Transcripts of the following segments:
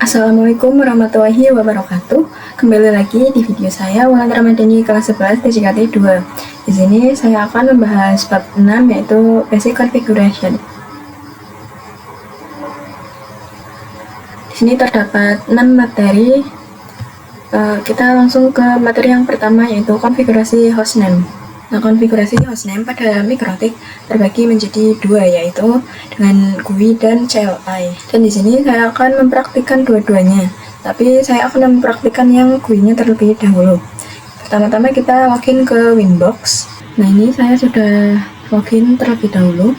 Assalamualaikum warahmatullahi wabarakatuh. Kembali lagi di video saya Wulan Ramadhani kelas 11 TJKT 2. Di sini saya akan membahas bab 6 yaitu basic configuration. Di sini terdapat 6 materi. Kita langsung ke materi yang pertama yaitu konfigurasi hostname. Nah, konfigurasi hostname pada Mikrotik terbagi menjadi dua, yaitu dengan GUI dan CLI. Dan di sini saya akan mempraktikkan dua-duanya, tapi saya akan mempraktikkan yang GUI-nya terlebih dahulu. Pertama-tama kita login ke Winbox. Nah, ini saya sudah login terlebih dahulu.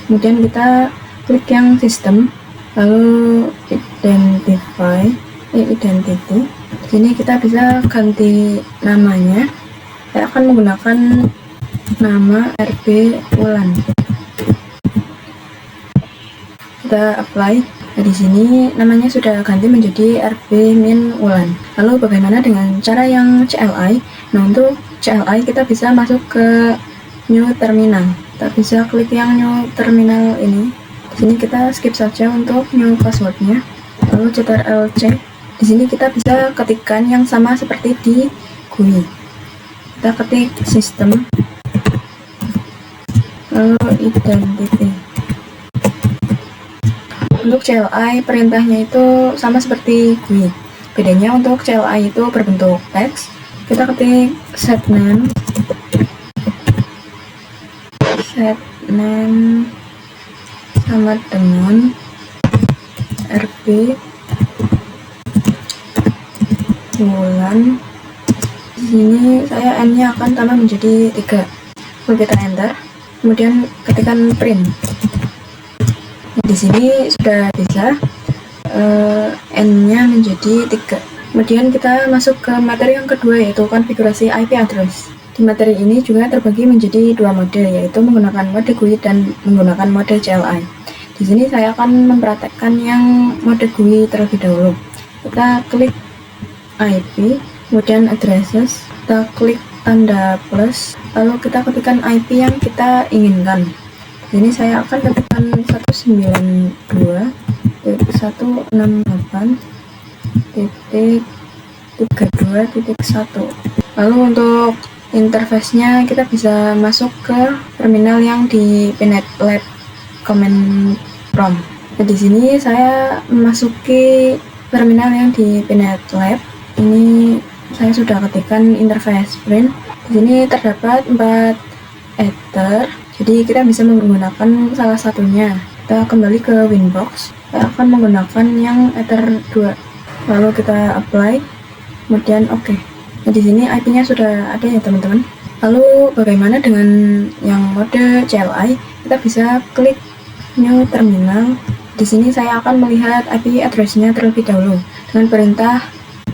Kemudian kita klik yang sistem, lalu identity. Di sini kita bisa ganti namanya. Saya akan menggunakan nama RB Wulan. Kita apply. Nah, di sini namanya sudah ganti menjadi RB Min Wulan. Lalu bagaimana dengan cara yang CLI? Nah, untuk CLI kita bisa masuk ke New Terminal. Kita bisa klik yang New Terminal ini. Di sini kita skip saja untuk new passwordnya. Lalu ctrl+C. Di sini kita bisa ketikkan yang sama seperti di GUI. Kita ketik sistem, lalu identity. Untuk CLI perintahnya itu sama seperti GUI. Bedanya untuk CLI itu berbentuk teks. Kita ketik setName sama dengan RB Wulan. Di sini saya n-nya akan tambah menjadi 3. Lalu kita enter. Kemudian ketikkan print. Nah, di sini sudah bisa n-nya menjadi 3. Kemudian kita masuk ke materi yang kedua yaitu konfigurasi IP address. Di materi ini juga terbagi menjadi dua mode, yaitu menggunakan mode GUI dan menggunakan mode CLI. Di sini saya akan mempraktekkan yang mode GUI terlebih dahulu. Kita klik IP, kemudian addresses, kita klik tanda plus, lalu kita ketikkan IP yang kita inginkan. Ini saya akan ketikkan 192.168.32.1. Lalu untuk interface-nya kita bisa masuk ke terminal yang di PNetLab command prompt. Nah, di sini saya memasuki terminal yang di PNetLab. Ini saya sudah ketikkan interface print. Di sini terdapat 4 ether, jadi kita bisa menggunakan salah satunya. Kita kembali ke Winbox. Saya akan menggunakan yang ether 2. Lalu kita apply, kemudian oke. Nah, di sini IP-nya sudah ada ya teman-teman. Lalu bagaimana dengan yang mode CLI? Kita bisa klik New Terminal. Di sini saya akan melihat IP address-nya terlebih dahulu dengan perintah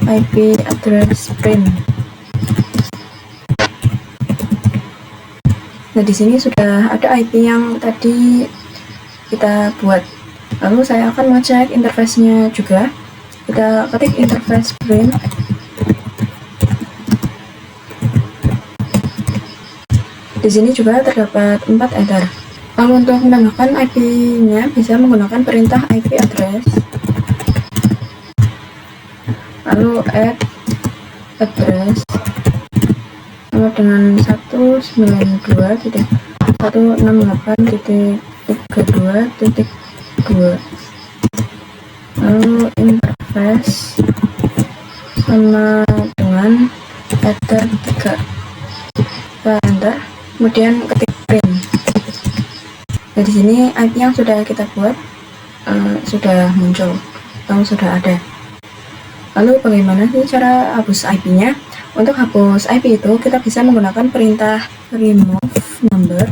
IP address print. Nah, di sini sudah ada IP yang tadi kita buat. Lalu saya akan mengecek interface-nya juga. Kita ketik interface print. Di sini juga terdapat 4 ether. Lalu untuk menambahkan IP-nya bisa menggunakan perintah IP address. Lalu add address sama dengan 192.168.32.2. lalu interface sama dengan ether 3. Kita enter, kemudian ketik print. Nah, di sini IP yang sudah kita buat sudah muncul atau sudah ada. Lalu bagaimana sih cara hapus IP-nya? Untuk hapus IP itu kita bisa menggunakan perintah remove number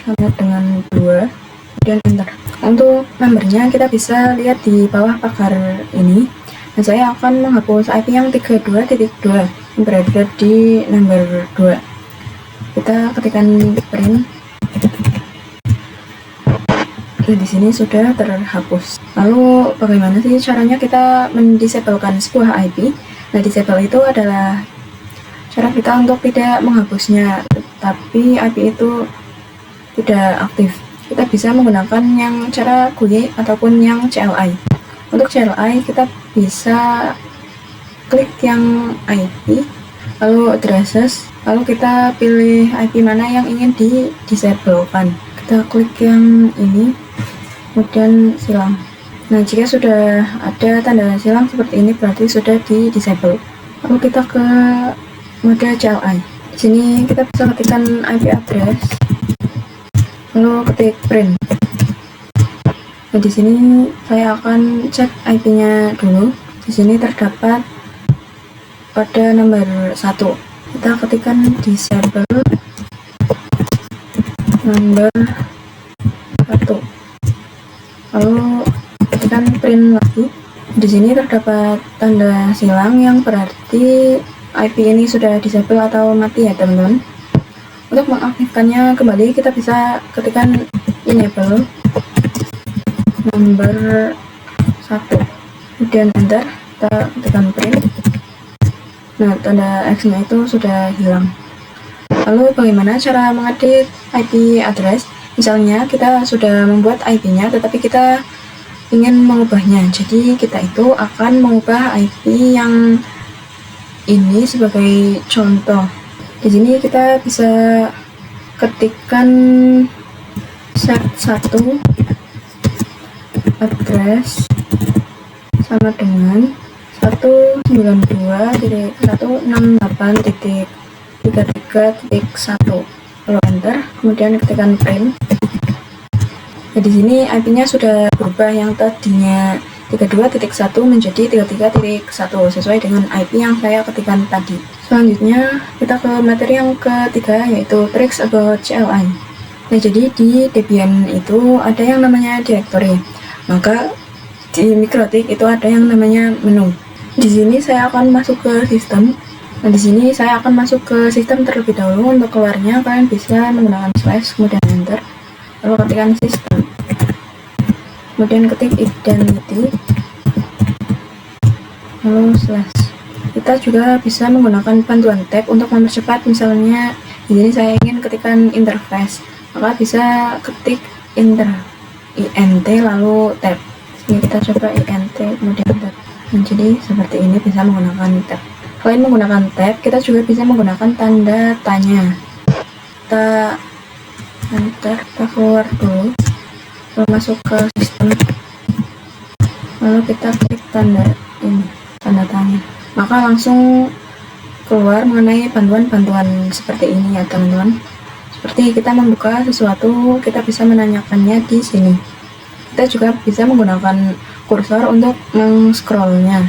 sama dengan 2, kemudian enter. Untuk numbernya kita bisa lihat di bawah pagar ini. Nah, saya akan menghapus IP yang 32.2 yang berada di number 2. Kita ketikkan print. Nah, di sini sudah terhapus. Lalu bagaimana sih caranya kita mendisablekan sebuah IP? Nah, disable itu adalah cara kita untuk tidak menghapusnya, tapi IP itu tidak aktif. kita bisa menggunakan yang cara GUI ataupun yang CLI. Untuk CLI kita bisa klik yang IP, lalu addresses, lalu kita pilih IP mana yang ingin di disablekan. Kita klik yang ini, kemudian silang. Nah, jika sudah ada tanda silang seperti ini berarti sudah di disable. Lalu kita ke mode CLI. Di sini kita bisa ketikkan IP address, lalu ketik print. Nah, di sini saya akan cek IP-nya dulu. Di sini terdapat pada nomor 1. Kita ketikkan disable nomor 1. Lalu ketikkan print lagi. Di sini terdapat tanda silang yang berarti IP ini sudah disable atau mati ya teman-teman. Untuk mengaktifkannya kembali kita bisa ketikkan enable nomor 1, kemudian enter, kita tekan print. Nah, tanda X-nya itu sudah hilang. Lalu bagaimana cara mengedit IP address? Misalnya kita sudah membuat IP-nya tetapi kita ingin mengubahnya, jadi kita itu akan mengubah IP yang ini sebagai contoh. Di sini kita bisa ketikkan set1 address sama dengan 192.168.33.1, lalu enter, kemudian ketikkan print. Nah, di sini IP-nya sudah berubah, yang tadinya 32.1 menjadi 33.1 sesuai dengan IP yang saya ketikkan tadi. Selanjutnya kita ke materi yang ketiga, yaitu tricks about CLI. Nah, jadi di Debian itu ada yang namanya directory, maka di Mikrotik itu ada yang namanya menu. Di sini saya akan masuk ke sistem. Nah, di sini saya akan masuk ke sistem terlebih dahulu. Untuk keluarnya kalian bisa menggunakan slash, kemudian enter, lalu ketikkan sistem, kemudian ketik identity, lalu slash. Kita juga bisa menggunakan bantuan tab untuk mempercepat. Misalnya di sini saya ingin ketikkan interface, maka bisa ketik int lalu tab. Ini kita coba int kemudian tab. Nah, jadi seperti ini bisa menggunakan tab. Selain menggunakan tab, kita juga bisa menggunakan tanda tanya. Kita enter, kita keluar dulu, lalu masuk ke sistem, lalu kita klik tanda ini, tanda tanya, maka langsung keluar mengenai bantuan-bantuan seperti ini ya teman-teman. Seperti kita membuka sesuatu, kita bisa menanyakannya di sini. Kita juga bisa menggunakan kursor untuk meng-scrollnya.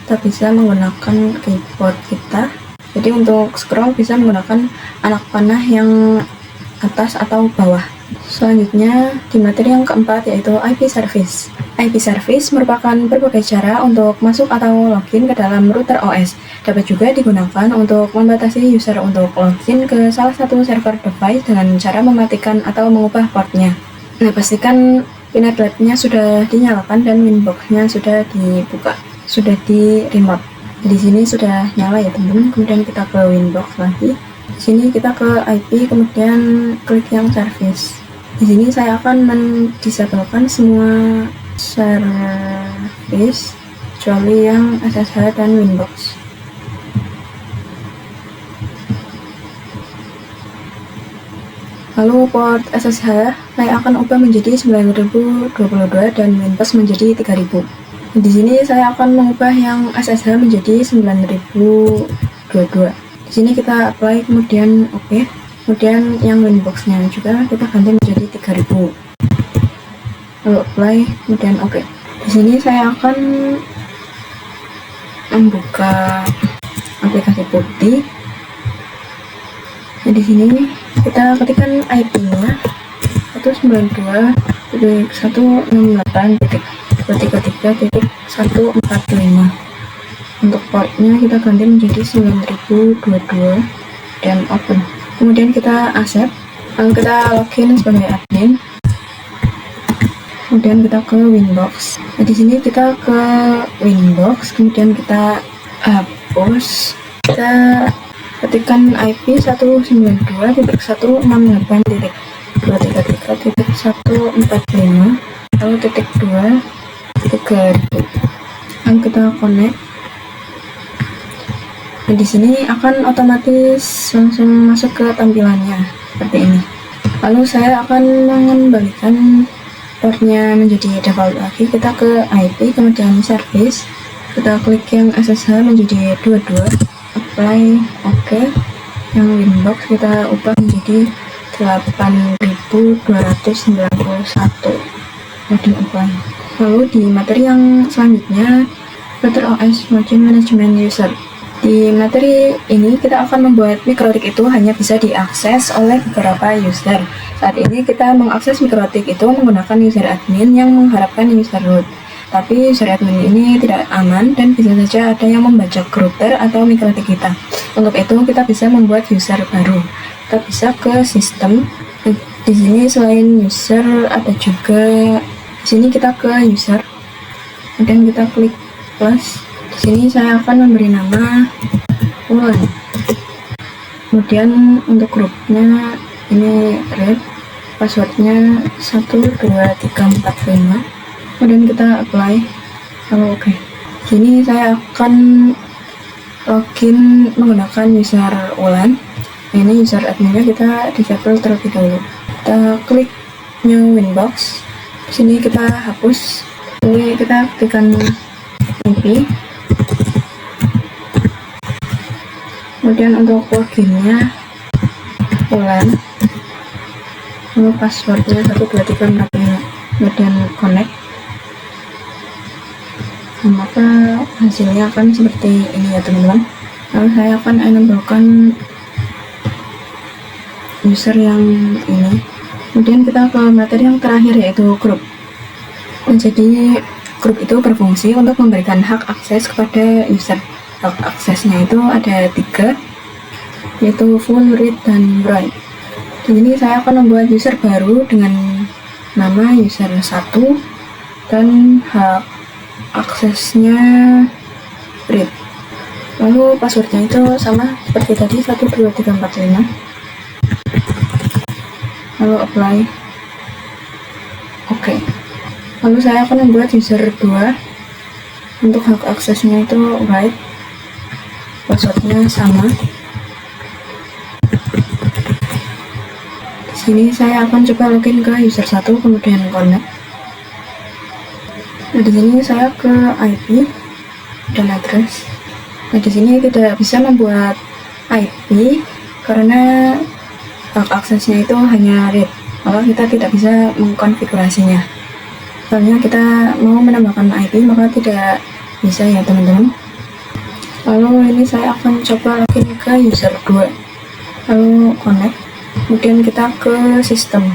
Kita bisa menggunakan keyboard kita. Jadi untuk scroll bisa menggunakan anak panah yang atas atau bawah. Selanjutnya di materi yang keempat, yaitu IP service. IP service merupakan berbagai cara untuk masuk atau login ke dalam router OS. Dapat juga digunakan untuk membatasi user untuk login ke salah satu server device dengan cara mematikan atau mengubah portnya. Nah, pastikan Pinet Lab-nya sudah dinyalakan dan Winbox-nya sudah dibuka, sudah di remote. Di sini sudah nyala ya teman-teman. Kemudian kita ke Winbox lagi. Di sini kita ke IP, kemudian klik yang service. Di sini saya akan mendisablekan semua service kecuali yang SSH dan Winbox. Lalu port SSH saya akan ubah menjadi 9022 dan Windows menjadi 3000. Di sini saya akan mengubah yang SSH menjadi 9022. Di sini kita apply, kemudian oke. Kemudian yang Winbox-nya juga kita ganti menjadi 3000. Lalu apply, kemudian oke. Di sini saya akan membuka aplikasi putih. Nah, di sini kita ketikkan IP-nya 192.168.233.145. Untuk portnya kita ganti menjadi 9022 dan open. Kemudian kita accept, lalu kita login sebagai admin. Kemudian kita ke Winbox. Nah, di sini kita ke Winbox, kemudian kita hapus. Kita ketikkan IP 192.168. 192.133.145 lalu titik 2 3000. Lalu kita connect. Nah, di sini akan otomatis langsung masuk ke tampilannya seperti ini. Lalu saya akan mengembalikan portnya menjadi default lagi. Kita ke IP, kemudian service, kita klik yang SSH menjadi 22, apply, oke. Yang Winbox kita ubah menjadi 8291, kemudian apply. Lalu di materi yang selanjutnya, Router OS Machine Management User. Di materi ini kita akan membuat mikrotik itu hanya bisa diakses oleh beberapa user. Saat ini kita mengakses mikrotik itu menggunakan user admin yang mengharapkan user root. Tapi user admin ini tidak aman dan bisa saja ada yang membajak router atau mikrotik kita. Untuk itu kita bisa membuat user baru. Kita bisa ke sistem. Di sini selain user ada juga, di sini kita ke user. Kemudian kita klik plus. Di sini saya akan memberi nama Wulan. Kemudian untuk grupnya ini red, passwordnya 12345. Kemudian kita apply, lalu oke. Sini saya akan login menggunakan user Wulan. Ini user adminnya kita disable terlebih dahulu. Kita klik new Winbox. Di sini kita hapus. Ini kita ketikkan IP. Kemudian untuk loginnya Wulan, lalu passwordnya 12345, kemudian connect. Nah, maka hasilnya akan seperti ini ya teman-teman. Lalu saya akan enablekan user yang ini. Kemudian kita ke materi yang terakhir yaitu grup. Jadi grup itu berfungsi untuk memberikan hak akses kepada user. Hak aksesnya itu ada 3, yaitu full, read, dan write. Di sini saya akan membuat user baru dengan nama user 1 dan hak aksesnya read. Lalu passwordnya itu sama seperti tadi 12345. Lalu apply, oke. Lalu saya akan membuat user 2. Untuk hak aksesnya itu write, passwordnya sama. Di sini saya akan coba login ke user 1 kemudian connect. Nah, di sini saya ke IP dan address. Nah, di sini tidak bisa membuat IP karena hak aksesnya itu hanya read. Maka kita tidak bisa mengkonfigurasinya. Soalnya kita mau menambahkan IP maka tidak bisa ya teman-teman. Lalu ini saya akan coba login ke user 2, lalu connect. Kemudian kita ke sistem,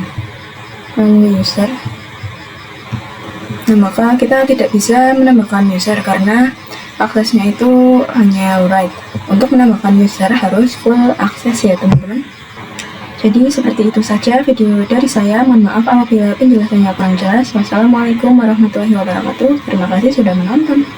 lalu user. Nah, maka kita tidak bisa menambahkan user karena aksesnya itu hanya write. Untuk menambahkan user harus full akses ya teman-teman. Jadi seperti itu saja video dari saya. Mohon maaf apabila penjelasannya kurang jelas. Wassalamualaikum warahmatullahi wabarakatuh. Terima kasih sudah menonton.